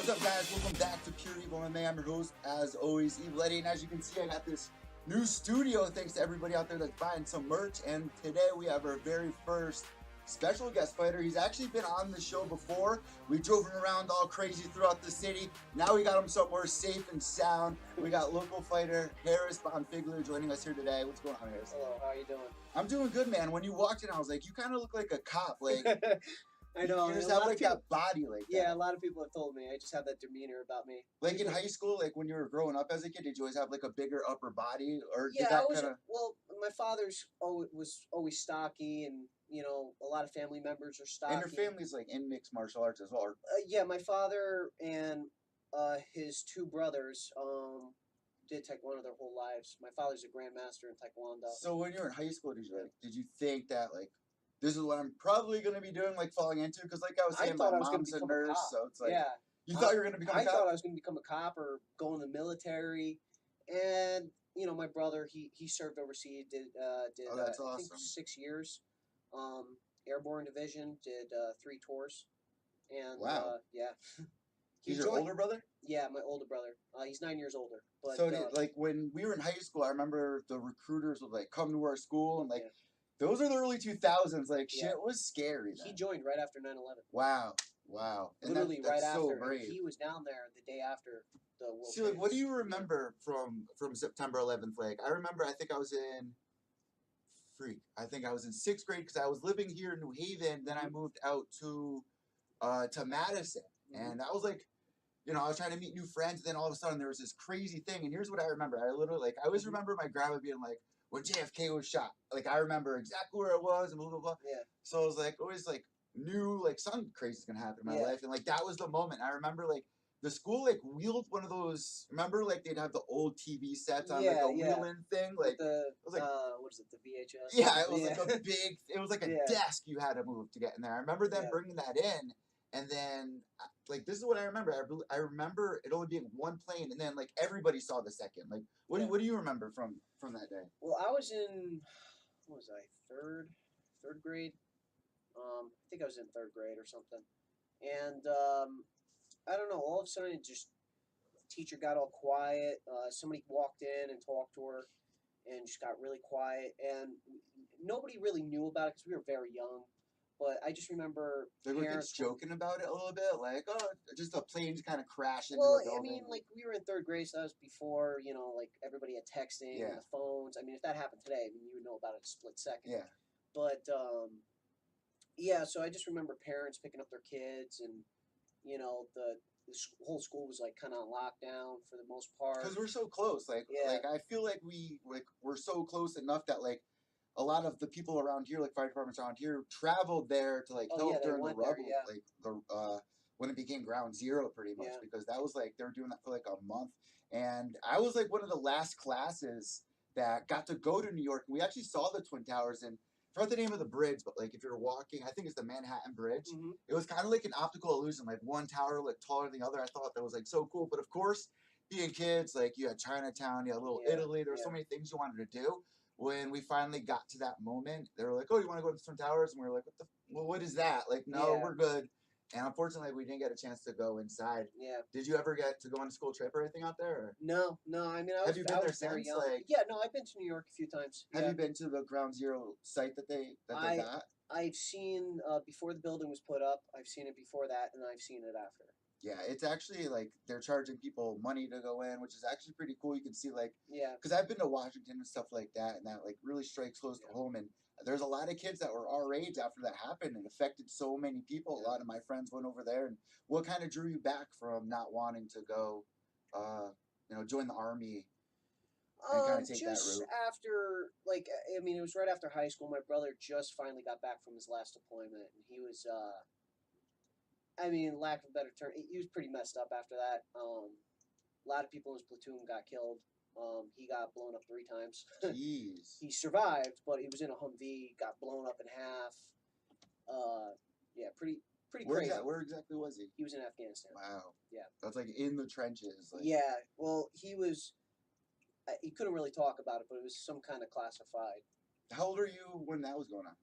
What's up, guys? Welcome back to Pure EVil MMA. I'm your host, as always, Evil Eddie. And as you can see, I got this new studio thanks to everybody out there that's buying some merch. And today we have our very first special guest fighter. He's actually been on the show before. We drove him around all crazy throughout the city. Now we got him somewhere safe and sound. We got local fighter Harris Bonfiglio joining us here today. What's going on, Harris? Hello, how are you doing? I'm doing good, man. When you walked in, I was like, you kind of look like a cop. Like, I know. You just have like that body like that. Yeah, a lot of people have told me. I just have that demeanor about me. Like in high school, like when you were growing up as a kid, did you always have like a bigger upper body, or Yeah, did that kind of? well, my father's was always stocky, and you know, a lot of family members are stocky. And your family's like in mixed martial arts as well. Or... yeah, my father and his two brothers did taekwondo their whole lives. My father's a grandmaster in taekwondo. So when you were in high school, did you think that like this is what I'm probably going to be doing, like falling into? Because like I was saying, my mom's a nurse, so it's like, yeah. You thought you were going to become a cop? I thought I was going to become a cop or go in the military. And, you know, my brother, he served overseas, did that's awesome. I think 6 years. Airborne Division, did 3 tours. And, wow. Yeah. He's your older brother? Yeah, my older brother. He's 9 years older. But, so, like, when we were in high school, I remember the recruiters would, like, come to our school and, like, yeah. Those are the early 2000s. Like, shit was scary then. He joined right after 9/11. Wow. Wow. And literally that's right so after. brave. He was down there the day after the World See, like, what do you remember from September 11th? Like, I remember, I think I was in... I think I was in 6th grade because I was living here in New Haven. Then I moved out to Madison. And I was like... You know, I was trying to meet new friends, and then all of a sudden there was this crazy thing. And here's what I remember. I literally, like, I always remember my grandma being like, when JFK was shot. Like, I remember exactly where it was and blah, blah, blah. Yeah. So I was, like, always, like, knew, like, something crazy is going to happen in my life. And, like, that was the moment. I remember, like, the school, like, wheeled one of those, remember, like, they'd have the old TV sets on, like, a wheeling thing? Like, it was like, what is it, the VHS? Yeah, it was, like, a big, it was, like, a desk you had to move to get in there. I remember them bringing that in. And then, like, this is what I remember. I remember it only being one plane, and then, like, everybody saw the second. Like, what do you remember from that day? Well, I was in, what was I, third grade? I think I was in 3rd grade or something. And, I don't know, all of a sudden, the teacher got all quiet. Somebody walked in and talked to her, and just got really quiet. And nobody really knew about it because we were very young. But I just remember parents joking about it a little bit, like, oh, just a plane kind of crashed into a building. I mean, like, we were in 3rd grade, so that was before, you know, like, everybody had texting and the phones. I mean, if that happened today, I mean, you would know about it in a split second. Yeah. But, yeah, so I just remember parents picking up their kids, and, you know, the whole school was, like, kind of on lockdown for the most part. Because we're so close. Like, I feel like we're so close enough that, like, a lot of the people around here, like fire departments around here, traveled there to like help during the rubble, like the when it became ground zero, pretty much, because that was like they were doing that for like a month, and I was like one of the last classes that got to go to New York. And we actually saw the Twin Towers, and I forgot the name of the bridge, but like if you're walking, I think it's the Manhattan Bridge. It was kind of like an optical illusion, like one tower looked taller than the other. I thought that was like so cool, but of course, being kids, like you had Chinatown, you had Little Italy. There were so many things you wanted to do. When we finally got to that moment, they were like, "Oh, you want to go to the Twin Towers?" And we were like, what is that?" Like, no, we're good. And unfortunately, we didn't get a chance to go inside. Yeah. Did you ever get to go on a school trip or anything out there? Or? No. I mean, have you been there since? Like, yeah, no, I've been to New York a few times. Have you been to the Ground Zero site that they got? I've seen before the building was put up. I've seen it before that, and I've seen it after. Yeah, it's actually like they're charging people money to go in, which is actually pretty cool. You can see like, because I've been to Washington and stuff like that, and that like really strikes close to home. And there's a lot of kids that were our age after that happened. It affected so many people. A lot of my friends went over there. And what kind of drew you back from not wanting to go, join the Army? And kind of take just that route? After, like, I mean, it was right after high school. My brother just finally got back from his last deployment, and he was. I mean, lack of a better term, he was pretty messed up after that. A lot of people in his platoon got killed. He got blown up 3 times. Jeez. He survived, but he was in a Humvee, got blown up in half. Yeah, pretty crazy. Where exactly was he? He was in Afghanistan. Wow. Yeah. That's like in the trenches. Like. Yeah. Well, he couldn't really talk about it, but it was some kind of classified. How old are you when that was going on?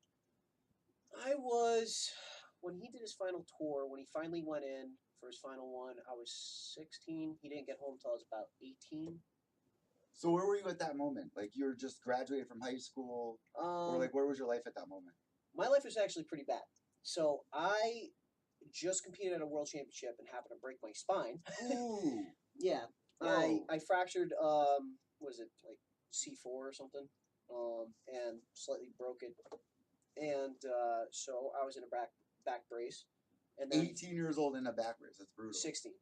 I was, when he did did his final tour, when he finally went in for his final one, I was 16. He didn't get home until I was about 18. So where were you at that moment? Like you were just graduated from high school, or like where was your life at that moment? My life was actually pretty bad. So I just competed at a world championship and happened to break my spine. Ooh. Yeah. I fractured what is it, like C4 or something, and slightly broke it, and so I was in a back brace, and then 18 years old in a back brace. That's brutal. 16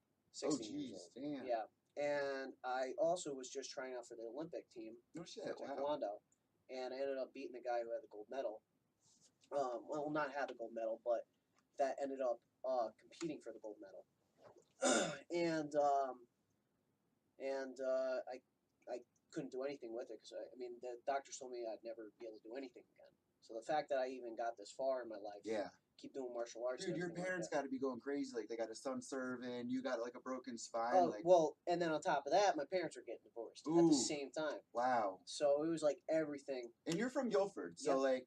Oh, years jeez, old. damn. Yeah, and I also was just trying out for the Olympic team No shit. for taekwondo, and I ended up beating the guy who had the gold medal. Well, not had the gold medal, but that ended up competing for the gold medal, and I couldn't do anything with it because I mean the doctors told me I'd never be able to do anything again. So the fact that I even got this far in my life, keep doing martial arts. Dude, your parents got to be going crazy. Like they got a son serving, you got like a broken spine. Oh, like, well, and then on top of that, my parents were getting divorced at the same time. Wow. So it was like everything. And you're from Guilford, so like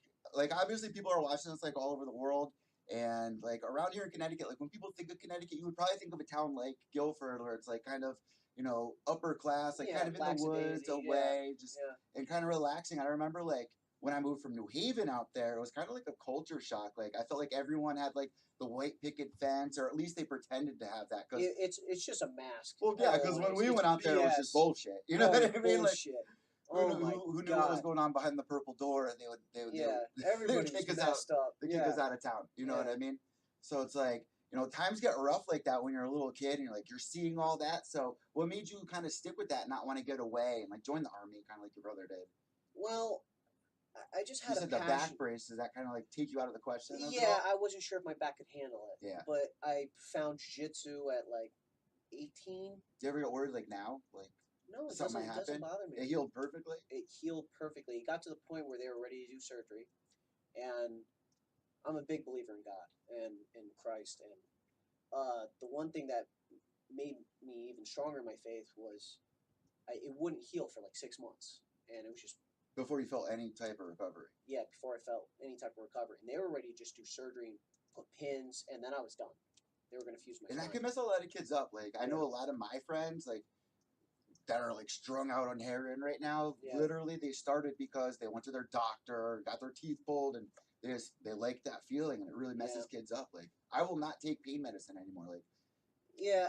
obviously people are watching this like all over the world. And like around here in Connecticut, like when people think of Connecticut, you would probably think of a town like Guilford, where it's like kind of, you know, upper class, like kind of in the woods, away, just and kind of relaxing. I remember like when I moved from New Haven out there, it was kind of like a culture shock. Like I felt like everyone had like the white picket fence, or at least they pretended to have that. Cause it's just a mask. Well, yeah, because when we went out there, it was just bullshit. You know what I mean? Bullshit. Like, who knew what was going on behind the purple door? And they would kick us out. They kick us out of town. You know what I mean? So it's like, you know, times get rough like that when you're a little kid and you're seeing all that. So what made you kind of stick with that, and not want to get away and like join the army, kind of like your brother did? Well, I just had you said the back brace. Does that kind of like take you out of the question? Yeah, I wasn't sure if my back could handle it. Yeah. But I found jiu-jitsu at like 18. Do you ever get worried like now? Like, no, it something doesn't bother me. It healed perfectly? It healed perfectly. It got to the point where they were ready to do surgery. And I'm a big believer in God and in Christ. And the one thing that made me even stronger in my faith was it wouldn't heal for like 6 months. And it was just... Before you felt any type of recovery? Yeah, before I felt any type of recovery. And they were ready to just do surgery and put pins, and then I was done. They were going to fuse my spine. And that can mess a lot of kids up. Like, I know a lot of my friends, like, that are like strung out on heroin right now. Literally, they started because they went to their doctor, got their teeth pulled, and they like that feeling, and it really messes kids up. Like, I will not take pain medicine anymore. Like,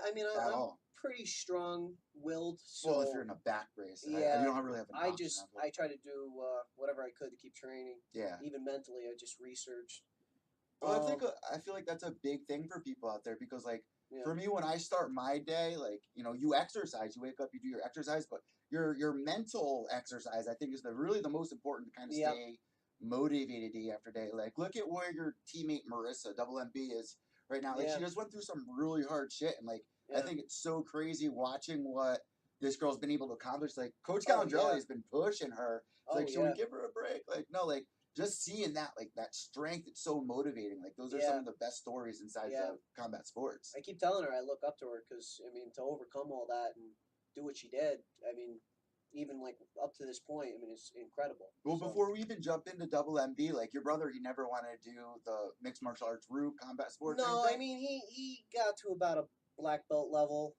I mean, I'm pretty strong-willed. So well, if you're in a back brace, you don't really have an option. I try to do whatever I could to keep training. Yeah. Even mentally, I just researched. Well, I feel like that's a big thing for people out there, because like, for me, when I start my day, like, you know, you exercise, you wake up, you do your exercise, but your mental exercise, I think, is really the most important to kind of stay motivated day after day. Like, look at where your teammate Marissa, Double MB, is right now. Like, she just went through some really hard shit, and like, I think it's so crazy watching what this girl's been able to accomplish. Like, Coach Callendrellis has been pushing her. It's like, should we give her a break? Like, no, like, just seeing that, like, that strength, it's so motivating. Like, those are some of the best stories inside the combat sports. I keep telling her I look up to her because, I mean, to overcome all that and do what she did, I mean, even, like, up to this point, I mean, it's incredible. Well, before we even jump into Double MB, like, your brother, he never wanted to do the mixed martial arts route, combat sports? No, I mean, he got to about a black belt level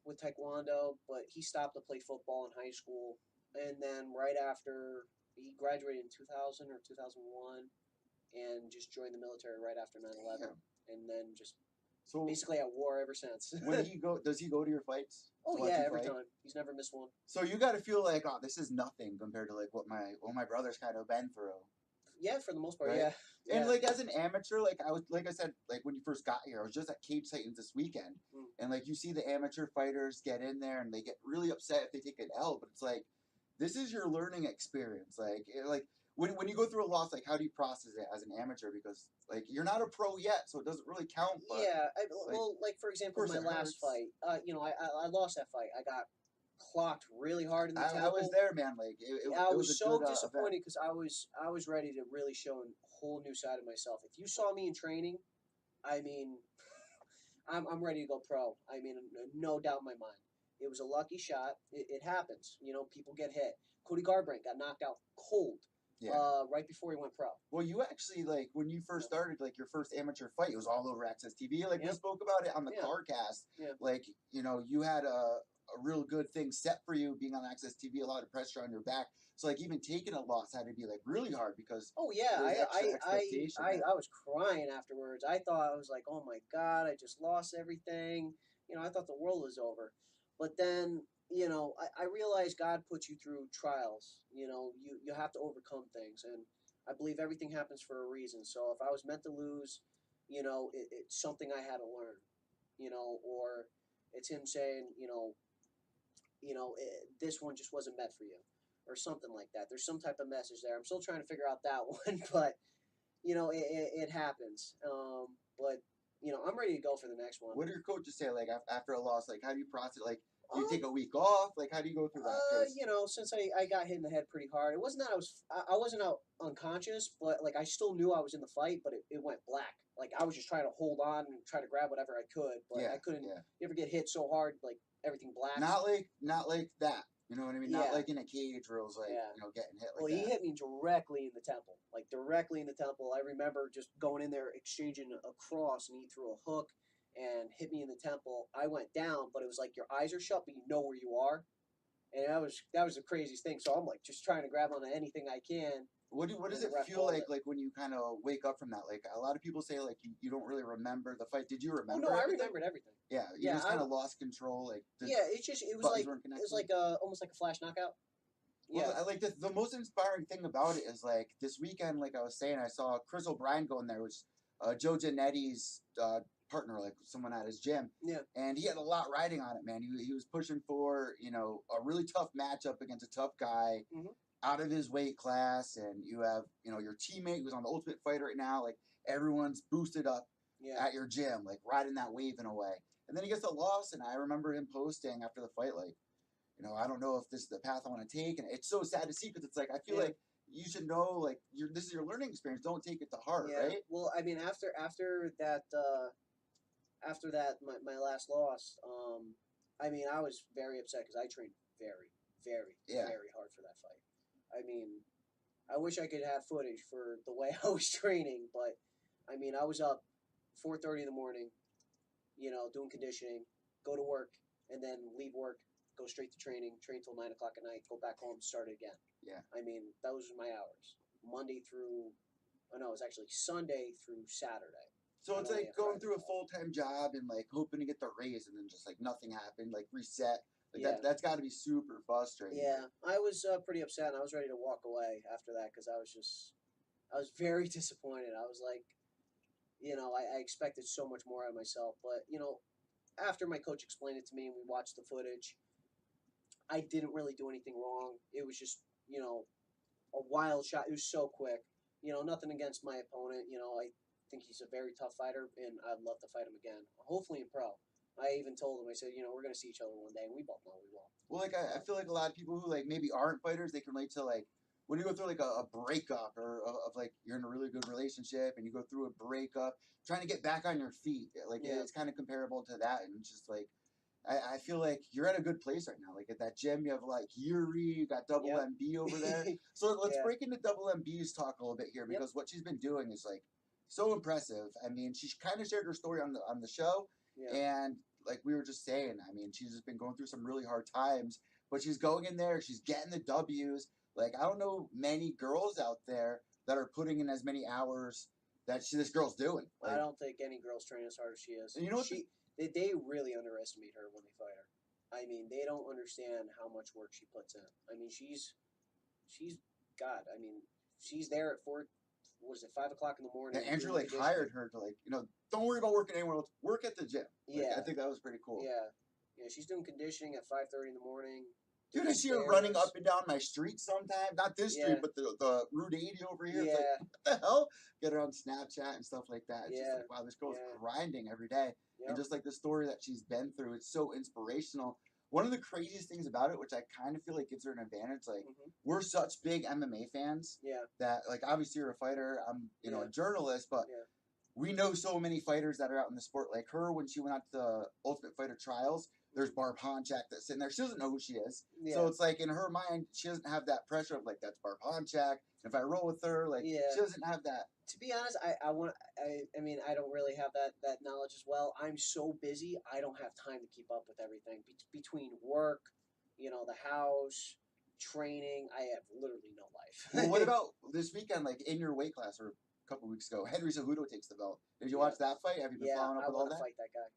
with taekwondo, but he stopped to play football in high school. And then right after... He graduated in 2000 or 2001 and just joined the military right after 9/11. And then just basically at war ever since. Does he go to your fights? Oh, yeah, every time. He's never missed one. So you got to feel like, oh, this is nothing compared to like what my brother's kind of been through. Yeah, for the most part, right? And like as an amateur, like I said, like when you first got here, I was just at Cage Titans this weekend, and like you see the amateur fighters get in there and they get really upset if they take an L, but it's like, this is your learning experience. Like when you go through a loss, like how do you process it as an amateur? Because like you're not a pro yet, so it doesn't really count. But, well, like for example, my last fight, you know, I lost that fight. I got clocked really hard in the temple. I was there, man. Like I was so disappointed because I was ready to really show a whole new side of myself. If you saw me in training, I mean, I'm ready to go pro. I mean, no doubt in my mind. It was a lucky shot. It happens. You know, people get hit. Cody Garbrandt got knocked out cold. right before he went pro. Well, you actually, like, when you first started, like, your first amateur fight, it was all over Access TV. Like, we spoke about it on the CarCast. Like, you know, you had a real good thing set for you being on Access TV, a lot of pressure on your back. So, like, even taking a loss had to be, like, really hard because I was crying afterwards. I thought, I was like, oh, my God, I just lost everything. You know, I thought the world was over. But then, you know, I realized God puts you through trials. You know, you have to overcome things. And I believe everything happens for a reason. So if I was meant to lose, you know, it's something I had to learn, you know, or it's him saying, this one just wasn't meant for you or something like that. There's some type of message there. I'm still trying to figure out that one, but, you know, it happens. But, you know, I'm ready to go for the next one. What do your coaches say, like, after a loss? Like, how do you process? Like, do you take a week off? Like, how do you go through that? You know, since I got hit in the head pretty hard, it wasn't that I wasn't out unconscious, but, like, I still knew I was in the fight, but it went black. Like, I was just trying to hold on and try to grab whatever I could, but I couldn't. You ever get hit so hard, like, everything black? Not like that. You know what I mean? Not like in a cage where it was like, you know, getting hit like that. Well, he hit me directly in the temple. Like, directly in the temple. I remember just going in there, exchanging a cross, and he threw a hook and hit me in the temple. I went down, but it was like your eyes are shut, but you know where you are. And that was the craziest thing. So I'm like just trying to grab onto anything I can. What does it feel like when you kind of wake up from that? Like, a lot of people say, like, you don't really remember the fight. Did you remember? Oh, no, I remembered everything. Yeah, you just kind of lost control. Like, it was like almost like a flash knockout. Well, I like the most inspiring thing about it is, like, this weekend, like I was saying, I saw Chris O'Brien go in there, which Joe Giannetti's partner, like someone at his gym. Yeah. And he had a lot riding on it, man. He was pushing for, you know, a really tough matchup against a tough guy out of his weight class. And you have, you know, your teammate who's on the Ultimate Fighter right now. Like, everyone's boosted up at your gym, like, riding that wave in a way. And then he gets a loss, and I remember him posting after the fight, like, you know, I don't know if this is the path I want to take. And it's so sad to see because it's like, I feel like you should know, like, this is your learning experience. Don't take it to heart, right? Well, I mean, after that, my last loss, I mean, I was very upset because I trained very, very, very hard for that fight. I mean, I wish I could have footage for the way I was training, but, I mean, I was up 4:30 in the morning, you know, doing conditioning, go to work, and then leave work, go straight to training, train till 9 o'clock at night, go back home, start it again. Yeah. I mean, those were my hours. It was actually Sunday through Saturday. So it's like going through a full-time job and, like, hoping to get the raise and then just, like, nothing happened, like, reset. Like, that's got to be super frustrating. Yeah, I was pretty upset, and I was ready to walk away after that because I was very disappointed. I was like, you know, I expected so much more out of myself. But, you know, after my coach explained it to me and we watched the footage, I didn't really do anything wrong. It was just, you know, a wild shot. It was so quick. You know, nothing against my opponent. You know, I think he's a very tough fighter, and I'd love to fight him again, hopefully in pro. I even told him, I said, you know, we're going to see each other one day, and we both know we will. Well, like, I feel like a lot of people who, like, maybe aren't fighters, they can relate to, like, when you go through, like, a breakup or of like, you're in a really good relationship and you go through a breakup, trying to get back on your feet. Like, it's kind of comparable to that. And it's just, like, I feel like you're at a good place right now. Like, at that gym, you have, like, Yuri, you got Double MB over there. So let's break into Double MB's talk a little bit here because what she's been doing is, like, so impressive. I mean, she kind of shared her story on the show. And, like we were just saying, I mean, she's just been going through some really hard times, but she's going in there, she's getting the W's. Like, I don't know many girls out there that are putting in as many hours that this girl's doing. Like, I don't think any girl's train as hard as she is. And you know what? They really underestimate her when they fight her. I mean, they don't understand how much work she puts in. I mean, she's God. I mean, she's there at 5 o'clock in the morning. And Andrew, like, hired her to, like, you know, don't worry about working anywhere else. Work at the gym. Like, I think that was pretty cool. Yeah, she's doing conditioning at 5:30 in the morning. Dude, I see her running up and down my street sometimes. Not this street, but the Route 80 over here. It's like, what the hell? Get her on Snapchat and stuff like that. It's just like, wow, this girl's grinding every day. And just like the story that she's been through, it's so inspirational. One of the craziest things about it, which I kind of feel like gives her an advantage, like, we're such big MMA fans that, like, obviously you're a fighter, I'm, you know, a journalist, but we know so many fighters that are out in the sport. Like her, when she went out to the Ultimate Fighter trials, there's Barb Honchak that's sitting there. She doesn't know who she is. Yeah. So it's like in her mind, she doesn't have that pressure of like, that's Barb Honchak. If I roll with her, like, she doesn't have that. To be honest, I mean, I don't really have that knowledge as well. I'm so busy, I don't have time to keep up with everything. Between work, you know, the house, training, I have literally no life. Well, what about this weekend, like in your weight class, or a couple weeks ago, Henry Cejudo takes the belt. Did you watch that fight? Have you been following up with all that? I want to fight that guy.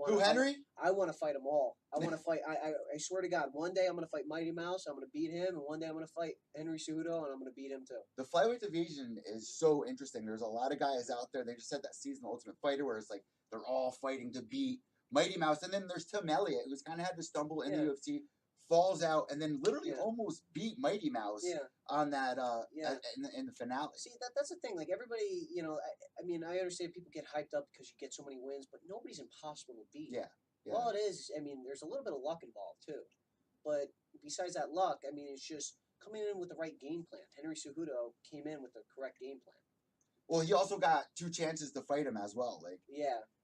Who, Henry? I want to fight them all. I want to fight. I swear to God, one day I'm going to fight Mighty Mouse. I'm going to beat him, and one day I'm going to fight Henry Cejudo, and I'm going to beat him too. The flyweight division is so interesting. There's a lot of guys out there. They just said that season, Ultimate Fighter, where it's like they're all fighting to beat Mighty Mouse, and then there's Tim Elliott, who's kind of had to stumble in the UFC. Falls out and then literally almost beat Mighty Mouse on that in the finale. See, that's the thing. Like everybody, you know, I mean, I understand people get hyped up because you get so many wins, but nobody's impossible to beat. Yeah. All it is, I mean, there's a little bit of luck involved too. But besides that luck, I mean, it's just coming in with the right game plan. Henry Cejudo came in with the correct game plan. Well, he also got 2 chances to fight him as well. Like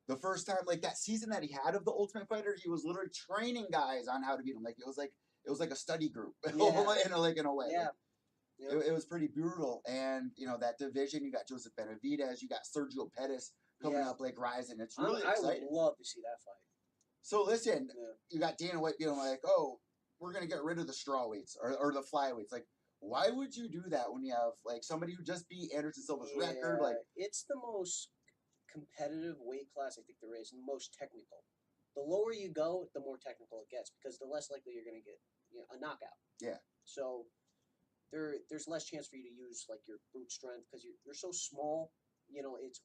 the first time, like that season that he had of the Ultimate Fighter, he was literally training guys on how to beat him. Like it was like a study group, in a way. Yeah. Like, it was pretty brutal. And you know that division, you got Joseph Benavidez, you got Sergio Pettis coming up, like rising. It's really exciting. I would love to see that fight. So listen, you got Dana White being like, "Oh, we're gonna get rid of the strawweights or the flyweights." Like, why would you do that when you have like somebody who just beat Anderson Silva's record? Like, it's the most competitive weight class I think there is, and the most technical. The lower you go, the more technical it gets because the less likely you're going to get a knockout. Yeah. So there's less chance for you to use like your brute strength because you're so small. You know, it's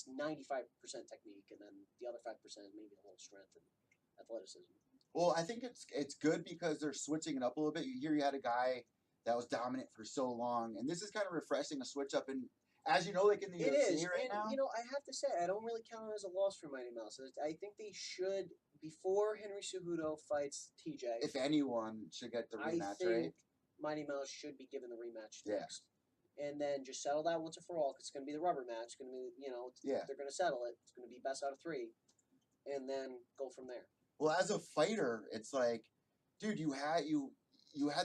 95% technique, and then the other 5% is maybe a little strength and athleticism. Well, I think it's good because they're switching it up a little bit. Here you had a guy that was dominant for so long, and this is kind of refreshing, a switch up. And as you know, like in the UFC right now, you know, I have to say I don't really count it as a loss for Mighty Mouse. I think they should, before Henry Cejudo fights TJ, if anyone should get the rematch, right? Mighty Mouse should be given the rematch next. And then just settle that once and for all, because it's going to be the rubber match. It's going to be, you know, they're going to settle it. It's going to be best out of 3, and then go from there. Well, as a fighter, it's like, dude, you had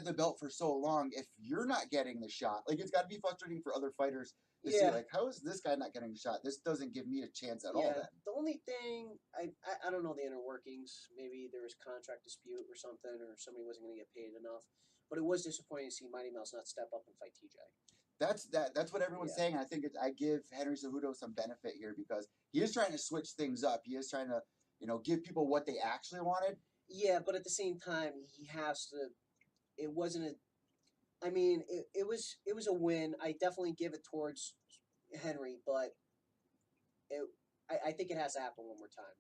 the belt for so long. If you're not getting the shot, like it's got to be frustrating for other fighters to see, like, how is this guy not getting a shot? This doesn't give me a chance at all. Then the only thing I don't know the inner workings. Maybe there was contract dispute or something, or somebody wasn't going to get paid enough. But it was disappointing to see Mighty Mouse not step up and fight TJ. That's what everyone's saying. I think I give Henry Cejudo some benefit here because he is trying to switch things up. He is trying to, you know, give people what they actually wanted. Yeah, but at the same time, he has to. It wasn't a. I mean, it was a win. I definitely give it towards Henry, but I think it has to happen one more time.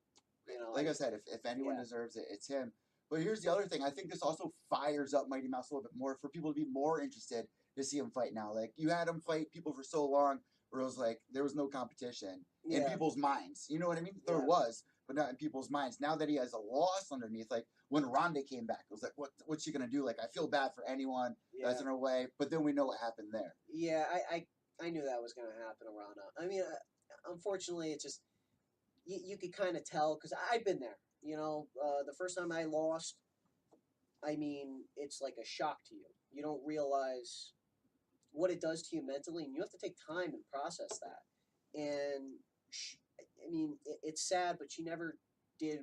You know, like I said, if anyone deserves it, it's him. But here's the other thing. I think this also fires up Mighty Mouse a little bit more for people to be more interested to see him fight now. Like, you had him fight people for so long where it was like there was no competition in people's minds. You know what I mean? There was, but not in people's minds. Now that he has a loss underneath, like when Ronda came back, it was like, what's she going to do? Like, I feel bad for anyone that's in her way, but then we know what happened there. Yeah, I knew that was going to happen to Ronda. I mean, unfortunately, it's just, you could kind of tell, because I've been there. You know, the first time I lost, I mean, it's like a shock to you. You don't realize what it does to you mentally, and you have to take time and process that. And I mean, it's sad, but she never did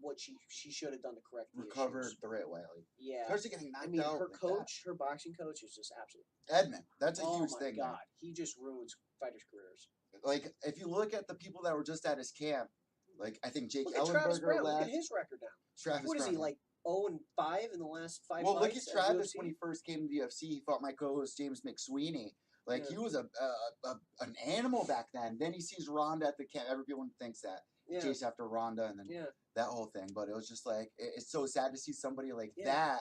what she should have done to correct the recovered issues. The right way. Yeah, especially getting knocked out. Her coach, her boxing coach, is just absolute. Edmund, that's a huge thing. Oh my God, he just ruins fighters' careers. Like, if you look at the people that were just at his camp, like I think Jake Ellenberger left. Look at his record now. Travis what is Brown. He like 0-5 in the last 5 Well, fights? look at Travis when he first came to the UFC. He fought my co-host James McSweeney. Like he was an animal back then. Then he sees Ronda at the camp. Everyone thinks that chase after Ronda, and then that whole thing. But it was just like it's so sad to see somebody like that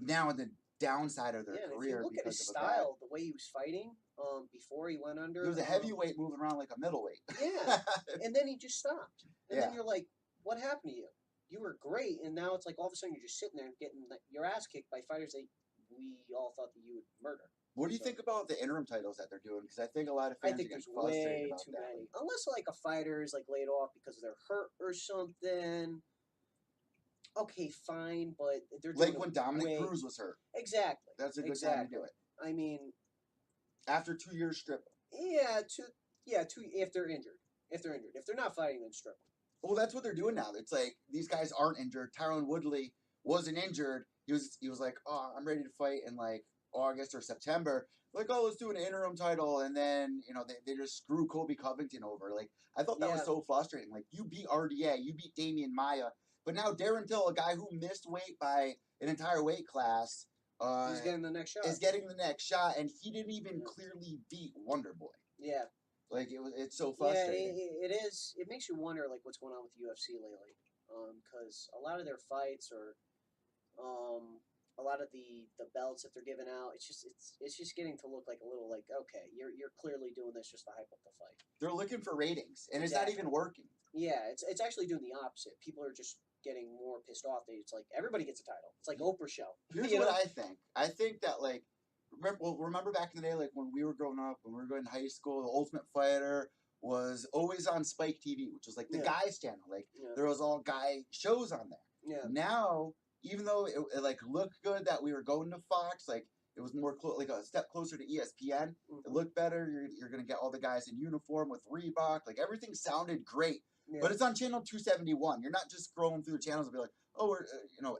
now in the downside of their career. If you look at his style, the way he was fighting before he went under. He was a heavyweight moving around like a middleweight. Yeah, and then he just stopped. And then you're like, what happened to you? You were great, and now it's like all of a sudden you're just sitting there getting your ass kicked by fighters that we all thought that you would murder. What do you think about the interim titles that they're doing? Because I think a lot of fans are getting frustrated about that. Many. Unless like a fighter is like laid off because they're hurt or something. Okay, fine, but they're doing like when Dominic Cruz was hurt. Exactly. That's a good time to do it. I mean, after 2 years stripping. Yeah, if they're injured. If they're not fighting, then strip them. Well, that's what they're doing now. It's like these guys aren't injured. Tyron Woodley wasn't injured. He was like, oh, I'm ready to fight in like August or September. Like, oh, let's do an interim title, and then they just screw Colby Covington over. Like, I thought that was so frustrating. Like, you beat RDA, you beat Damian Maia, but now Darren Till, a guy who missed weight by an entire weight class, he's getting the next shot. Is getting the next shot, and he didn't even clearly beat Wonder Boy. Yeah. Like it's so frustrating. Yeah, it is. It makes you wonder like what's going on with UFC lately, because a lot of their fights or, a lot of the belts that they're giving out, it's just getting to look like a little like okay, you're clearly doing this just to hype up the fight. They're looking for ratings, and it's not even working. Yeah, it's actually doing the opposite. People are just getting more pissed off. It's like everybody gets a title. It's like Oprah show. Here's what I think. I think that like. Remember back in the day, like when we were growing up, when we were going to high school, the Ultimate Fighter was always on Spike TV, which was like the guys' channel. Like there was all guy shows on there. Yeah. Now, even though it like looked good that we were going to Fox, like it was more like a step closer to ESPN. It looked better. You're gonna get all the guys in uniform with Reebok. Like everything sounded great. Yeah. But it's on channel 271. You're not just scrolling through the channels and be like, oh, we're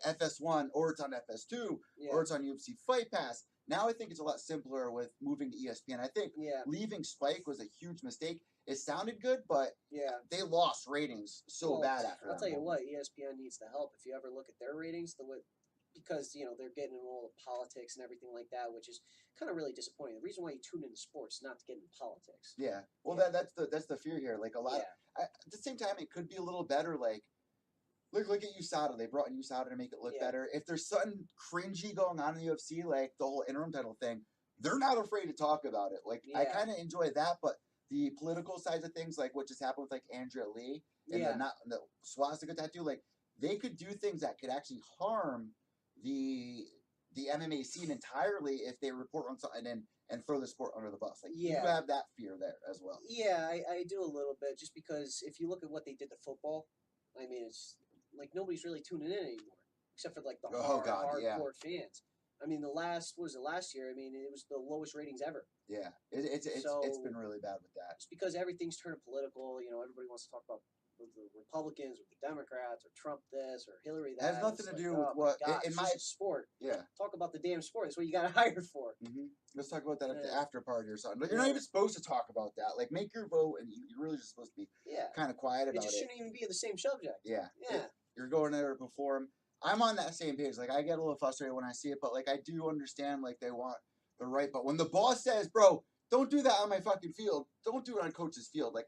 FS1, or it's on FS2, or it's on UFC Fight Pass. Now I think it's a lot simpler with moving to ESPN. I think leaving Spike was a huge mistake. It sounded good, but they lost ratings bad after that. I'll tell you what, ESPN needs the help. If you ever look at their ratings, because they're getting into all the politics and everything like that, which is kind of really disappointing. The reason why you tune into sports is not to get into politics. Yeah, well, that's the fear here. Like a lot. At the same time, it could be a little better. Like. Look at USADA. They brought in USADA to make it look better. If there's something cringy going on in the UFC, like the whole interim title thing, they're not afraid to talk about it. Like I kind of enjoy that, but the political sides of things, like what just happened with like Andrea Lee and the swastika tattoo, like they could do things that could actually harm the MMA scene entirely if they report on something and throw the sport under the bus. Like you have that fear there as well. Yeah, I do a little bit, just because if you look at what they did to football, I mean it's. Like nobody's really tuning in anymore, except for like the hardcore fans. I mean, last year? I mean, it was the lowest ratings ever. Yeah, it's been really bad with that. It's because everything's turned political. Everybody wants to talk about the Republicans or the Democrats or Trump this or Hillary that. It has nothing to do with what in my sport. Yeah, talk about the damn sport. That's what you got hired for. Mm-hmm. Let's talk about that at the after party or something. But you're not even supposed to talk about that. Like, make your vote, and you're really just supposed to be kind of quiet about it. It just shouldn't even be the same subject. Yeah. You're going there to perform. I'm on that same page. Like, I get a little frustrated when I see it, but, like, I do understand, like, they want the right. But when the boss says, bro, don't do that on my fucking field, don't do it on coach's field. Like,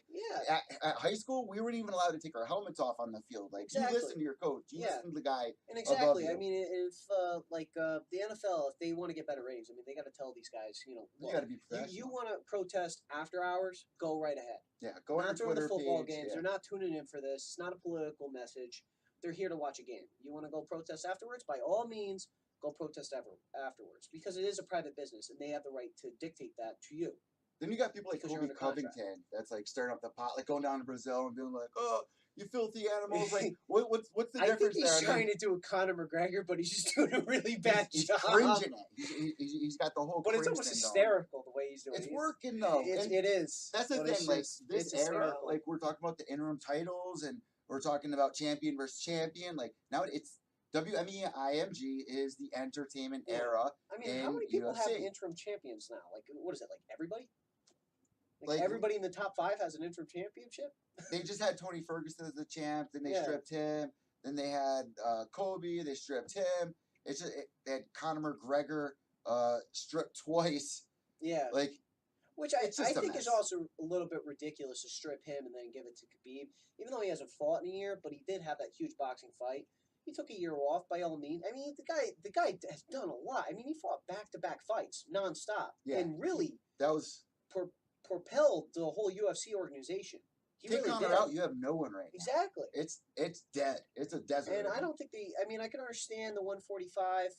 at high school, we weren't even allowed to take our helmets off on the field. Like, you listen to your coach. You listen to the guy above you. I mean, if, the NFL, if they want to get better ratings, I mean, they got to tell these guys, you got to be professional. You want to protest after hours, go right ahead. Yeah, go on during the football page, games. They're not tuning in for this. It's not a political message. They're here to watch a game. You want to go protest afterwards? By all means, go protest afterwards, because it is a private business, and they have the right to dictate that to you. Then you got people like Colby Covington that's like stirring up the pot, like going down to Brazil and being like, "Oh, you filthy animals!" Like, what's the difference there? I think he's trying to do a Conor McGregor, but he's just doing a really bad job. Cringing it. He's got the whole. But it's almost hysterical the way he's doing it. It's working though. It is. That's the thing. Like this era, like we're talking about the interim titles, and we're talking about champion versus champion. Like now it's. WME IMG is the entertainment era. I mean, how many people have interim champions now? Like, what is it? Like everybody? Like everybody in the top 5 has an interim championship? They just had Tony Ferguson as the champ, then they stripped him. Then they had Kobe, they stripped him. It's just they had Conor McGregor stripped twice. Yeah. Like, which I think is also a little bit ridiculous to strip him and then give it to Khabib, even though he hasn't fought in a year, but he did have that huge boxing fight. He took a year off by all means. I mean, the guy has done a lot. I mean, he fought back-to-back fights nonstop, and really that was propelled the whole UFC organization. Take Conor out, you have no one right now. Exactly. It's dead. It's a desert. And I don't think I mean, I can understand the 145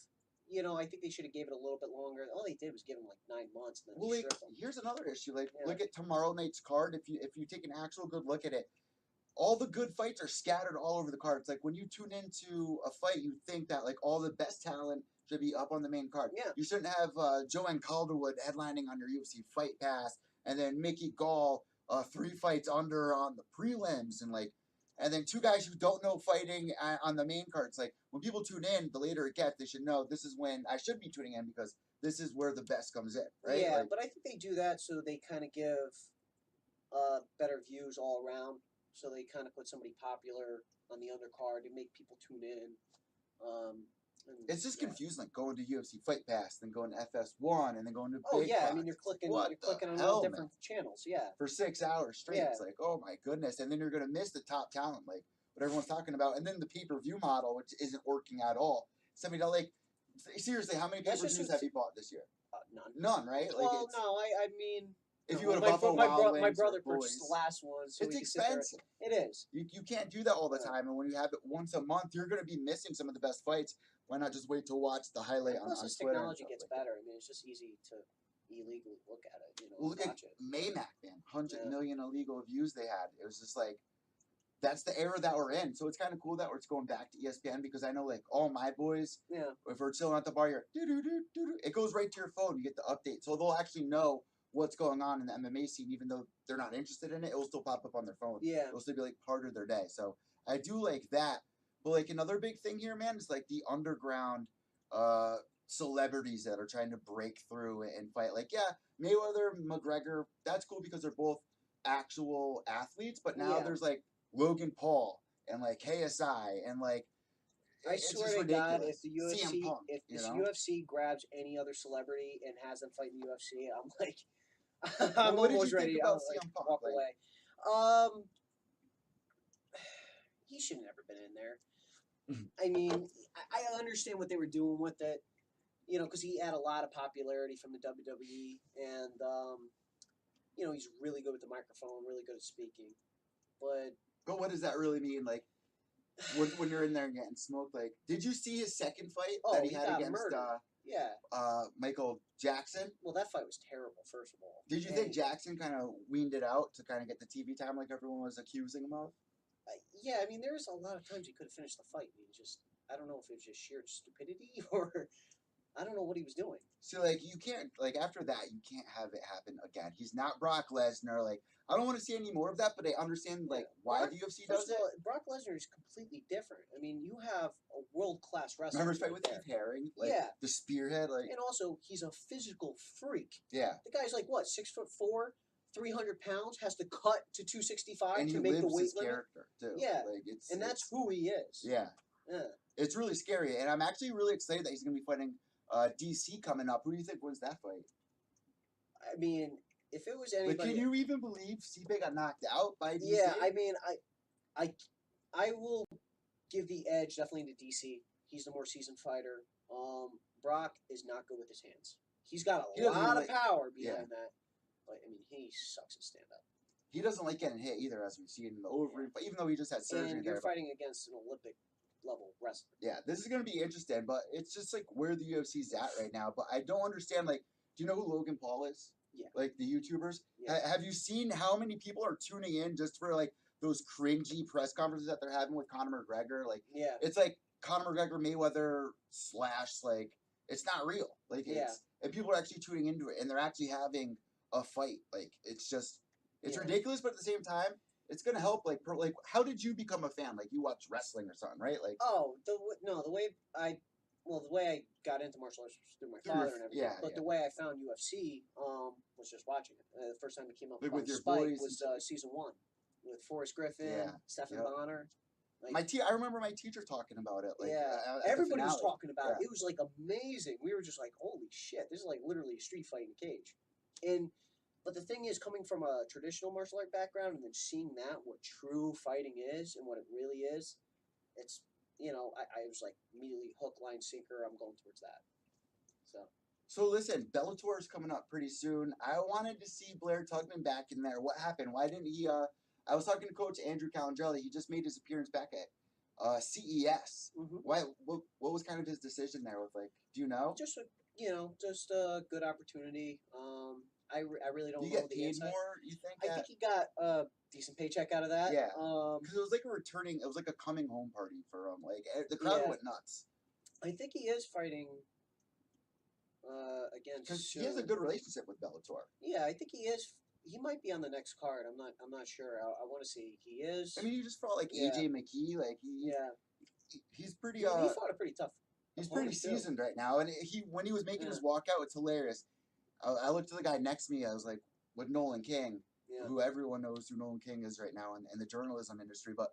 I think they should have gave it a little bit longer. All they did was give him like 9 months. And then Well, like, here's another issue. Like, Yeah. look at tomorrow night's card. If you take an actual good look at it, all the good fights are scattered all over the card. It's like when you tune into a fight, you think that like all the best talent should be up on the main card. Yeah. You shouldn't have Joanne Calderwood headlining on your UFC Fight Pass, and then Mickey Gall 3 fights under on the prelims, and then 2 guys who don't know fighting on the main card. It's like when people tune in, the later it gets, they should know this is when I should be tuning in because this is where the best comes in, right? Yeah, but I think they do that so they kind of give better views all around. So they kind of put somebody popular on the undercard to make people tune in. It's just confusing, like going to UFC Fight Pass, then going to FS1, and then going to Big yeah, Fox. I mean you're clicking on all different channels, yeah. For 6 hours straight, It's like, oh my goodness, and then you're gonna miss the top talent, like what everyone's talking about, and then the pay-per-view model, which isn't working at all. Somebody like, seriously, how many pay-per-views have you bought this year? None. None, right? Like, well, no, I mean. If you go to Buffalo Wild Wings, my brother purchased the last one. So it's expensive. It is. You can't do that all the time, and when you have it once a month, you're going to be missing some of the best fights. Why not just wait to watch the highlight on Twitter? Technology gets better. I mean, it's just easy to illegally look at it. Look at Maymac, man. 100 million illegal views they had. It was just like, that's the era that we're in. So it's kind of cool that it's going back to ESPN because I know, like, all my boys, if we're chilling at the bar, you're it goes right to your phone. You get the update. So they'll actually know what's going on in the MMA scene, even though they're not interested in it. It will still pop up on their phone. Yeah. It'll still be, like, part of their day. So I do like that. But, like, another big thing here, man, is, like, the underground celebrities that are trying to break through and fight. Like, yeah, Mayweather, McGregor, that's cool because they're both actual athletes. But now there's, like, Logan Paul and, like, KSI and, like, I swear to God, if the UFC, Punk, if this UFC grabs any other celebrity and has them fight in the UFC, I'm like, I'm almost ready to walk away. He should have never been in there. I mean, I understand what they were doing with it, because he had a lot of popularity from the WWE, and he's really good with the microphone, really good at speaking. But what does that really mean? Like, when you're in there getting smoked, like, did you see his second fight that he had against Michael Jackson? Well, that fight was terrible, first of all. Did you think Jackson kind of weaned it out to kind of get the TV time like everyone was accusing him of? Yeah, I mean, there's a lot of times he could have finished the fight. I don't know if it was just sheer stupidity or I don't know what he was doing. So, like, you can't, like, after that, you can't have it happen again. He's not Brock Lesnar. Like, I don't want to see any more of that, but I understand, like, why the UFC does it. Brock Lesnar is completely different. I mean, you have a world-class wrestler. Remember his fight with Keith Haring? Like, the spearhead, like. And also, he's a physical freak. Yeah. The guy's, like, what, 6'4", 300 pounds, has to cut to 265 and to make the weight his limit. Character, too. Yeah. Like, that's who he is. Yeah. It's really scary, and I'm actually really excited that he's going to be fighting DC coming up. Who do you think wins that fight? I mean, if it was anybody, like, can you even believe Stipe got knocked out by DC? Yeah, I mean, I will give the edge definitely to DC. He's the more seasoned fighter. Brock is not good with his hands. He's got a lot of power behind that, but I mean, he sucks at stand up. He doesn't like getting hit either, as we've seen in the over. Even though he just had surgery. And you're fighting against an Olympic level wrestler. Yeah, this is going to be interesting, but it's just like where the UFC's at right now. But I don't understand, like, do you know who Logan Paul is? Yeah. Like, the YouTubers? Yeah. Have you seen how many people are tuning in just for, like, those cringy press conferences that they're having with Conor McGregor? Like, it's like Conor McGregor Mayweather / like, it's not real. Like, and people are actually tuning into it, and they're actually having a fight. Like, it's just, it's ridiculous, but at the same time, it's gonna help. Like, how did you become a fan? Like, you watch wrestling or something, right? Like, the way I got into martial arts was through my father and everything. But the way I found UFC was just watching it. The first time it came up on Spike was season 1 with Forrest Griffin, Stephen Bonner. Like, I remember my teacher talking about it. Like, everybody was talking about it. It was like amazing. We were just like, holy shit! This is like literally a street fight in a cage. But the thing is, coming from a traditional martial art background and then seeing that, what true fighting is and what it really is, it's, I was like immediately hook, line, sinker. I'm going towards that. So listen, Bellator is coming up pretty soon. I wanted to see Blair Tugman back in there. What happened? Why didn't he? I was talking to Coach Andrew Callendrellis. He just made his appearance back at CES. Mm-hmm. Why? What was kind of his decision there? With like, do you know? Just a good opportunity. I really don't know. Do you get the paid inside. more? You think? I think he got a decent paycheck out of that. Yeah. Because it was like it was like a coming home party for him. Like the crowd went nuts. I think he is fighting. Against. Because he has a good relationship with Bellator. Yeah, I think he is. He might be on the next card. I'm not sure. I want to see. He is. I mean, he just fought like AJ McKee. Like he's pretty. He fought a pretty tough. He's pretty seasoned right now, and when he was making his walkout, it's hilarious. I looked at the guy next to me. I was like, with Nolan King, who everyone knows who Nolan King is right now in the journalism industry. But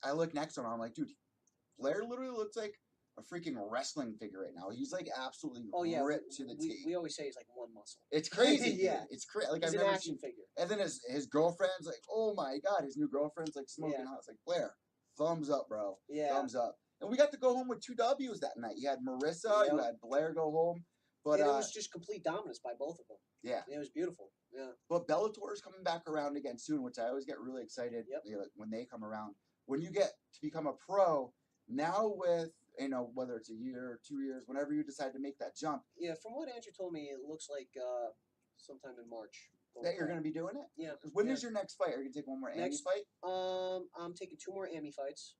I look next to him. I'm like, dude, Blair literally looks like a freaking wrestling figure right now. He's like absolutely ripped to the teeth. We always say he's like one muscle. It's crazy. Yeah, it's crazy. Like he's I've an never action seen. Figure. And then his girlfriend's like, oh my god, his new girlfriend's like smoking hot. It's like, Blair, thumbs up, bro. Yeah, thumbs up. And we got to go home with 2 W's that night. You had Marissa, you had Blair go home. But and it was just complete dominance by both of them. Yeah. It was beautiful. Yeah. But Bellator is coming back around again soon, which I always get really excited when they come around. When you get to become a pro, now with, whether it's a year or 2 years, whenever you decide to make that jump. Yeah, from what Andrew told me, it looks like sometime in March. That you're going to be doing it? Yeah. When is your next fight? Are you going to take one more Ammy fight? I'm taking 2 more Ammy fights.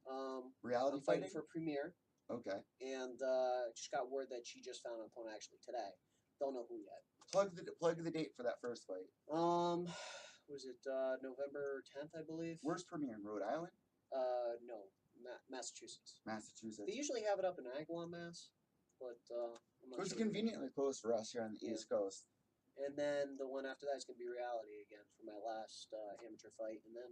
Reality I'm fighting for Premier. Okay. And just got word that she just found an opponent actually today. Don't know who yet. Plug the date for that first fight. Was it November 10th, I believe? Where's Premier in Rhode Island? No, Massachusetts. Massachusetts. They usually have it up in Agawam, Mass, but I'm not it was sure conveniently close for us here on the East Coast. And then the one after that is going to be Reality again for my last amateur fight, and then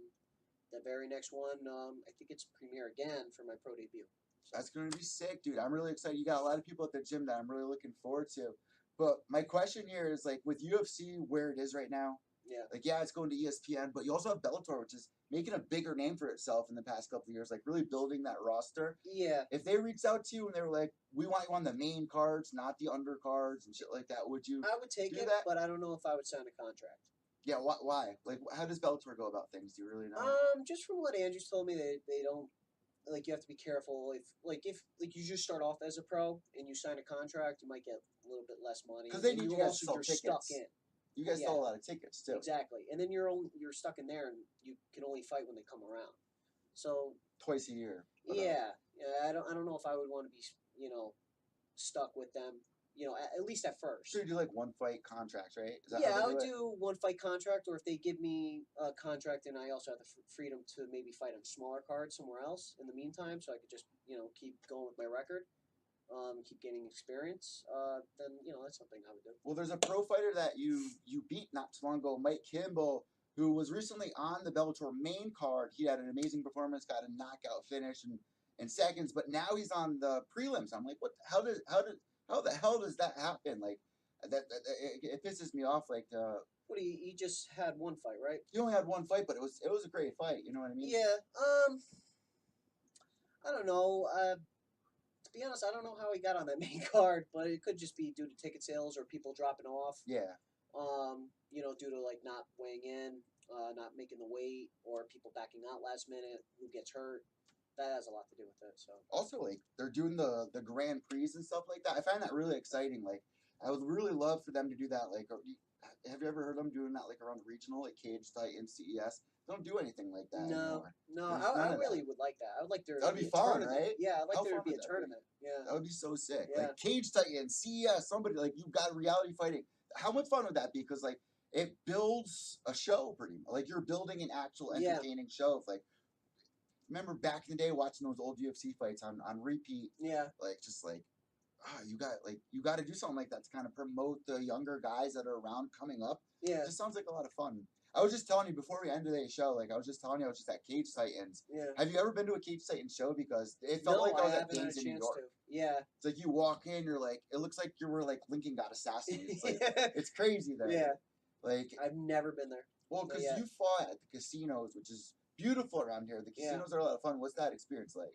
the very next one, I think it's Premier again for my pro debut. So. That's going to be sick, dude. I'm really excited. You got a lot of people at the gym that I'm really looking forward to. But my question here is, like, with UFC where it is right now, it's going to ESPN, but you also have Bellator, which is making a bigger name for itself in the past couple of years, like really building that roster. Yeah. If they reached out to you and they were like, we want you on the main cards, not the undercards and shit like that, would you? I would take it, but I don't know if I would sign a contract. Yeah, why? Like, how does Bellator go about things? Do you really know? Just from what Andrew's told me, they don't. Like, you have to be careful. If you just start off as a pro and you sign a contract, you might get a little bit less money. Because they need you guys to sell tickets. Stuck in. You guys sell a lot of tickets too. Exactly, and then you're stuck in there, and you can only fight when they come around. So twice a year. I don't know if I would want to be stuck with them. At least at first. So you do like 1 fight contract, right? I would do 1 fight contract, or if they give me a contract and I also have the freedom to maybe fight on smaller cards somewhere else in the meantime, so I could just keep going with my record, keep gaining experience. Then that's something I would do. Well, there's a pro fighter that you beat not too long ago, Mike Kimball, who was recently on the Bellator main card. He had an amazing performance, got a knockout finish in seconds, but now he's on the prelims. I'm like, what? How the hell does that happen? Like, it pisses me off. Like, what he just had 1 fight, right? He only had 1 fight, but it was a great fight. You know what I mean? Yeah. I don't know. To be honest, I don't know how he got on that main card, but it could just be due to ticket sales or people dropping off. Yeah. Due to like not weighing in, not making the weight, or people backing out last minute, who gets hurt. That has a lot to do with it. So also, like, they're doing the Grand Prix and stuff like that. I find that really exciting. Like, I would really love for them to do that. Like, have you ever heard them doing that, like, around regional, like Cage Titan, CES? They don't do anything like that anymore. No, I really would like that. I would like there. That'd be fun, right? Yeah, I'd like there to be a tournament. Yeah, that would be so sick. Yeah. Like Cage Titan, CES, somebody like you got reality fighting. How much fun would that be? Because like it builds a show pretty much. Like you're building an actual entertaining show. Of, like, remember back in the day watching those old UFC fights on repeat. Yeah. Like just like, you got to do something like that to kind of promote the younger guys that are around coming up. Yeah. It just sounds like a lot of fun. I was just telling you before we ended today's show, like I was just at Cage Titans. Yeah. Have you ever been to a Cage Titans show? Because it felt like I was at Games in New York. Yeah. It's like you walk in, you're like, it looks like you were like Lincoln got assassinated. It's like it's crazy there. Yeah. Like I've never been there. Well, because you fought at the casinos, which is beautiful around here. The casinos are a lot of fun. What's that experience like?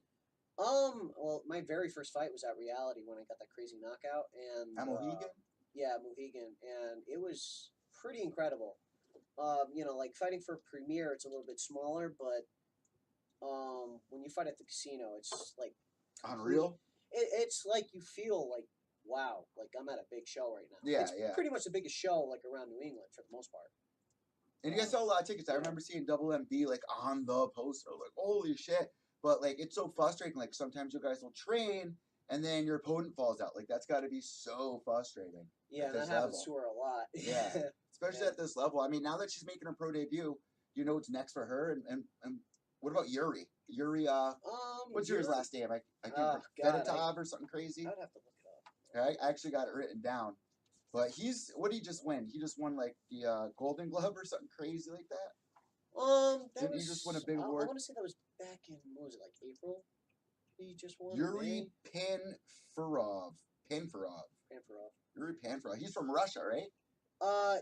Well, my very first fight was at Reality when I got that crazy knockout, and at Mohegan. Yeah, Mohegan, and it was pretty incredible. Like fighting for Premier, it's a little bit smaller, but when you fight at the casino, it's like unreal. It's like you feel like, wow, like I'm at a big show right now. Yeah, it's pretty much the biggest show like around New England for the most part. And you guys sell a lot of tickets. I remember seeing Double MB like on the poster. I was like, holy shit. But like it's so frustrating. Like sometimes you guys will train and then your opponent falls out. Like that's gotta be so frustrating. Yeah, that happens to her a lot. Yeah. Especially at this level. I mean, now that she's making her pro debut, you know what's next for her. And what about Yuri? Yuri, what's Yuri's last name? I can't remember. Fedotov or something crazy? I'd have to look it up. I actually got it written down. But what did he just win? He just won like the Golden Glove or something crazy like that? Didn't he just win a big award? I want to say that was back in, what was it, like April? He just won. Yuri Panferov. Yuri Panferov. He's from Russia, right?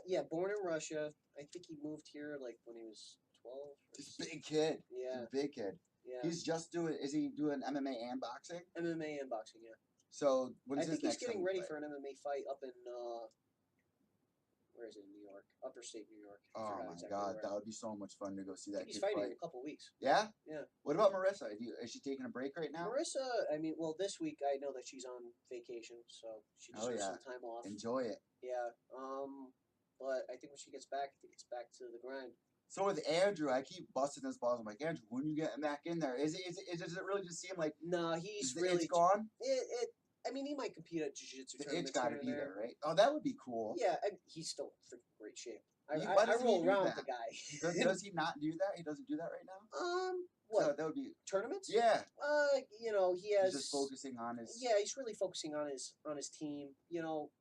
Yeah, born in Russia. I think he moved here like when he was 12. He's a big kid. Yeah. He's a big kid. Yeah. He's just is he doing MMA and boxing? MMA and boxing, yeah. So when's his next? I think he's getting ready for an MMA fight up in where is it? New York, upper state New York. Oh my God, that would be so much fun to go see that. He's fighting in a couple weeks. Yeah. Yeah. What about Marissa? Is she taking a break right now? Marissa, I mean, well, this week I know that she's on vacation, so she deserves some time off. Enjoy it. Yeah. But I think when she gets back, I think it's back to the grind. So with Andrew, I keep busting this balls. I'm like, Andrew, when you getting back in there? Does it really just seem like? No, he's really gone. I mean, he might compete at jiu-jitsu tournaments. It's got to be there, right? Oh, that would be cool. Yeah, he's still in great shape. I roll around with the guy. Does he not do that? He doesn't do that right now? What? So that would be tournaments? Yeah. You know, he has. He's just focusing on his. Yeah, he's really focusing on his team. You know,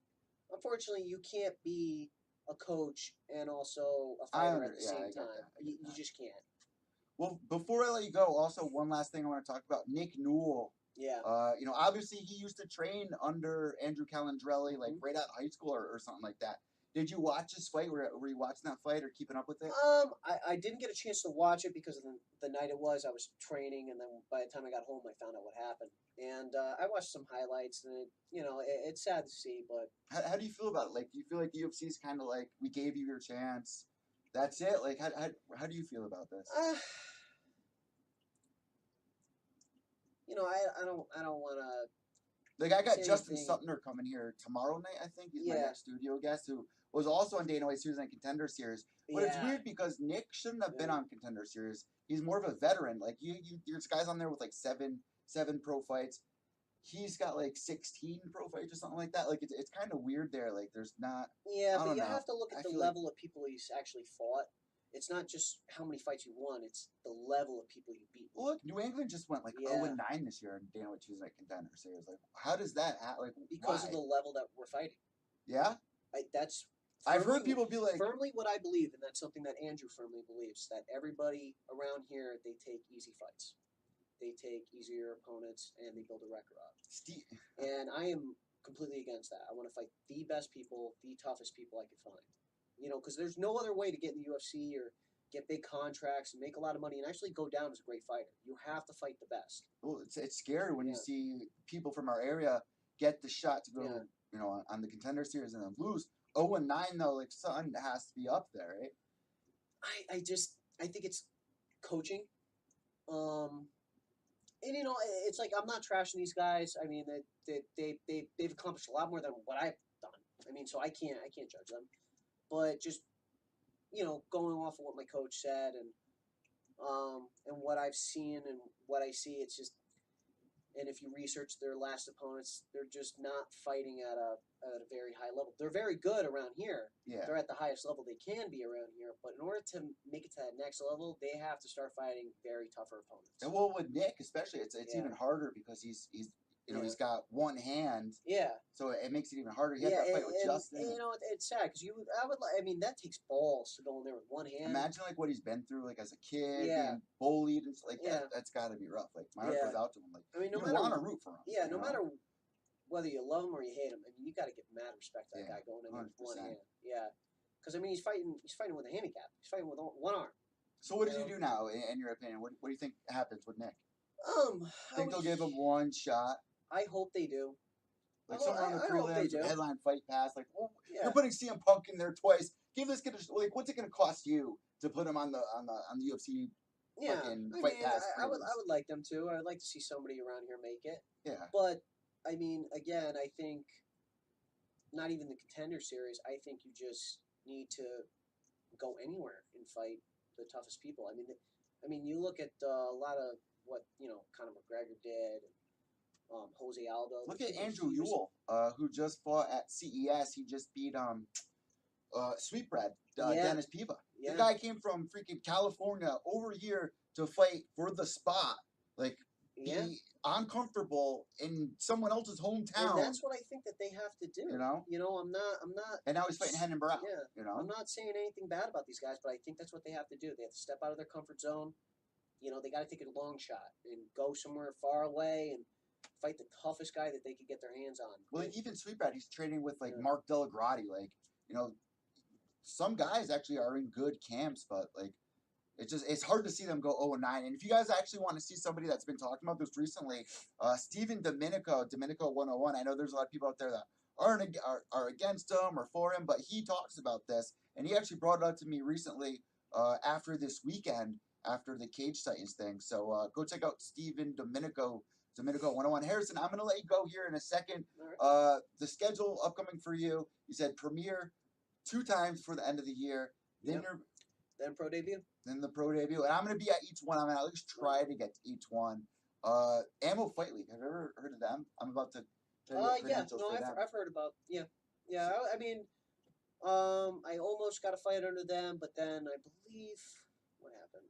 unfortunately, you can't be a coach and also a fighter at the same time. You just can't. Well, before I let you go, also one last thing I want to talk about: Nick Newell. Yeah. You know, obviously he used to train under Andrew Callendrellis, like right out of high school or something like that. Did you watch his fight? Were you watching that fight or keeping up with it? I didn't get a chance to watch it because of the night it was. I was training, and then by the time I got home, I found out what happened. And I watched some highlights, and it's sad to see. But how do you feel about it? Like, do you feel like the UFC is kind of like, we gave you your chance, that's it? Like, how do you feel about this? I don't want to. Like, I got Justin Sutner coming here tomorrow night, I think. He's my next studio guest, who was also on Dana White's Series and Contender Series. But it's weird because Nick shouldn't have been on Contender Series. He's more of a veteran. Like, there's guys on there with, like, seven pro fights. He's got, like, 16 pro fights or something like that. Like, it's kind of weird there. Like, there's not... Yeah, but you have to look at the level of people he's actually fought. It's not just how many fights you won; it's the level of people you beat. Well, look, New England just went like 0-9 this year in Dana White Tuesday Night Contender Series. Like, how does that like? Because of the level that we're fighting. Yeah, I've heard people be like firmly what I believe, and that's something that Andrew firmly believes, that everybody around here, they take easy fights, they take easier opponents, and they build a record up. And I am completely against that. I want to fight the best people, the toughest people I can find. You know, because there's no other way to get in the UFC or get big contracts and make a lot of money and actually go down as a great fighter. You have to fight the best. Well, it's scary when you see people from our area get the shot to go, you know, on the Contender Series and then lose. 0-9 though, like, something has to be up there, right? I think it's coaching. And you know, it's like, I'm not trashing these guys. I mean, they've accomplished a lot more than what I've done. I mean, so I can't judge them. But just, you know, going off of what my coach said and what I've seen and what I see, it's just, and if you research their last opponents, they're just not fighting at a very high level. They're very good around here. Yeah. They're at the highest level they can be around here. But in order to make it to that next level, they have to start fighting very tougher opponents. And well, with Nick especially, it's even harder because he's you know, he's got one hand. Yeah. So it makes it even harder. He had that fight with Justin. And, you know, it's sad because I mean, that takes balls to go in there with one hand. Imagine like what he's been through, like as a kid, being bullied and stuff like that. That's got to be rough. Like my heart goes out to him. Like, I mean, no matter, want to root for him. Yeah, no matter whether you love him or you hate him. I mean, you got to give mad respect to that guy going in with one hand. Yeah. Because I mean, he's fighting with a handicap. He's fighting with one arm. So what does he do now, in your opinion? What do you think happens with Nick? Think they'll give him one shot? I hope they do. Like someone on the prelims, headline fight pass. Like, well, you're putting CM Punk in there twice. Give this kid what's it going to cost you to put him on the UFC? fucking fight past I would like them to. I'd like to see somebody around here make it. Yeah. But I mean, again, I think not even the Contender Series. I think you just need to go anywhere and fight the toughest people. I mean, you look at a lot of what Conor McGregor did. Jose Aldo. Look at Andrew Newell, who just fought at CES. He just beat Sweetbread, Dennis Piva. Yeah. The guy came from freaking California over here to fight for the spot. Like, be uncomfortable in someone else's hometown. And that's what I think that they have to do. I'm not. And now he's fighting Hennon Brown. Yeah. I'm not saying anything bad about these guys, but I think that's what they have to do. They have to step out of their comfort zone. They got to take a long shot and go somewhere far away and fight the toughest guy that they could get their hands on. Well, even Sweetbread, he's training with Mark Delagrati. Some guys actually are in good camps, but it's hard to see them go 0-9. And if you guys actually want to see somebody that's been talking about this recently, Steven Domenico 101. I know there's a lot of people out there that are against him or for him, but he talks about this, and he actually brought it up to me recently after this weekend, after the Cage Titans thing. So go check out Steven Domenico 101. Harrison, I'm going to let you go here in a second. Right. The schedule upcoming for you said premiere 2 times for the end of the year. Then pro debut. Then the pro debut. And I'm going to be at each one. I'm going to at least try to get to each one. Ammo Fight League. Have you ever heard of them? I'm about to tell you credentials for them. I've heard about, yeah. I mean, I almost got a fight under them, but then I believe, what happened?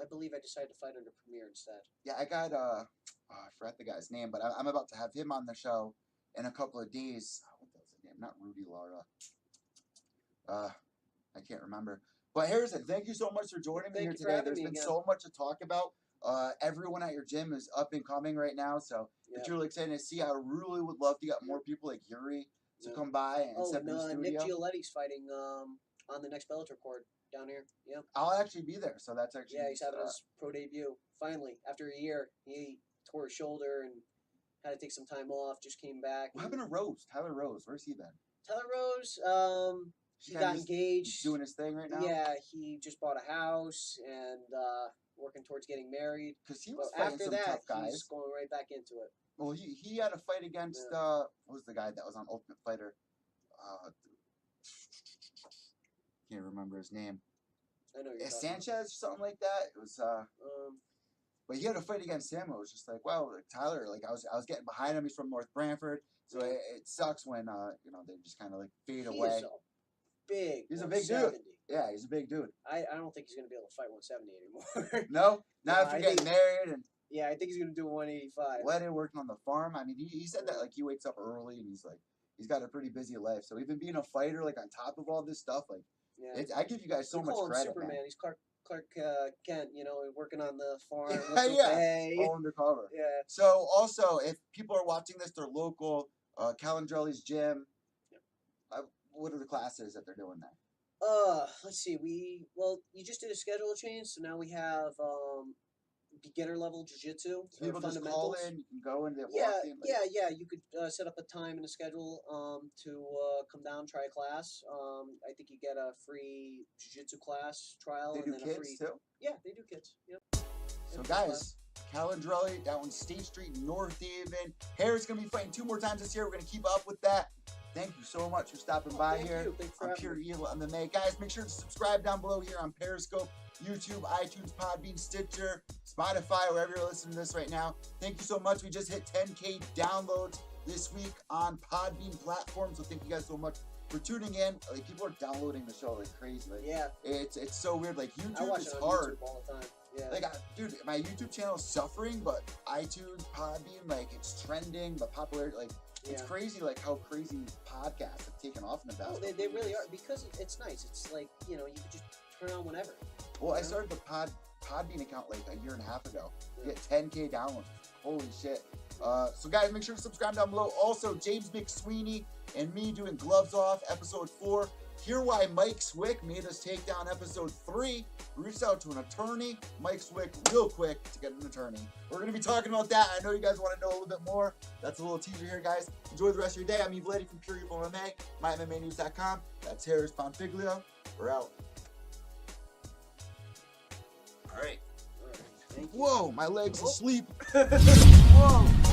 I believe I decided to fight under Premier instead. Yeah, I got, I forgot the guy's name, but I'm about to have him on the show in a couple of days. What was his name? Not Rudy Lara. I can't remember. But Harrison, thank you so much for joining me here today. There's been so much to talk about. Everyone at your gym is up and coming right now, so it's really exciting to see. I really would love to get more people like Yuri to come by and step in the studio. Nick Gioletti's fighting on the next Bellator card down here. Yeah, I'll actually be there, so that's actually he's having his pro debut finally after a year. He tore his shoulder and had to take some time off. Just came back. What happened to Rose? Tyler Rose, where's he been? Tyler Rose, he got engaged. Doing his thing right now. Yeah, he just bought a house and working towards getting married. Because he was fighting some tough guys. He's going right back into it. Well, he had a fight against what was the guy that was on Ultimate Fighter? Can't remember his name. I know you're Sanchez or something like that. It was but he had a fight against him. It was just like, wow, Tyler, I was getting behind him. He's from North Brantford, so it sucks when they just kind of fade away. He's a big dude. Yeah, he's a big dude. I don't think he's gonna be able to fight 170 anymore. No, not after getting married and. Yeah, I think he's gonna do 185. Letting working on the farm. I mean, he said that he wakes up early and he's got a pretty busy life. So even being a fighter, on top of all this stuff, I give you guys so much credit. Superman. Man. He's Clark Kent, working on the farm. All undercover. Yeah. So also, if people are watching this, they're local. Callendrellis gym. Yep. What are the classes that they're doing there? Let's see. You just did a schedule change, so now we have beginner level jiu-jitsu. So people just call in, you can go and walk in. You could set up a time and a schedule to come down, try a class. I think you get a free jiu-jitsu class trial. They do kids too? Yeah, they do kids. Yep. So guys, Callendrelli down on State Street, North Haven. Harry's going to be fighting 2 more times this year. We're going to keep up with that. Thank you so much for stopping by here on Pure EVil MMA. Guys, make sure to subscribe down below here on Periscope, YouTube, iTunes, Podbean, Stitcher, Spotify, wherever you're listening to this right now. Thank you so much. We just hit 10K downloads this week on Podbean platform, so thank you guys so much for tuning in. People are downloading the show like crazy. It's so weird. YouTube is hard. YouTube all the time. Yeah. Dude, my YouTube channel is suffering, but iTunes, Podbean, it's trending, the popularity, it's crazy, how crazy podcasts have taken off in the past. They really are, because it's nice. It's you could just turn on whenever. Well, I started the Podbean account a year and a half ago. You get 10K downloads. Holy shit. So guys, make sure to subscribe down below. Also, James McSweeney and me doing Gloves Off, episode 4. Hear why Mike Swick made us take down episode 3. We reached out to an attorney, Mike Swick, real quick to get an attorney. We're going to be talking about that. I know you guys want to know a little bit more. That's a little teaser here, guys. Enjoy the rest of your day. I'm Yuri Panferov from Pure EVil MMA, MyMMAnews.com. That's Harris Bonfiglio. We're out. All right. whoa, my leg's asleep. Whoa.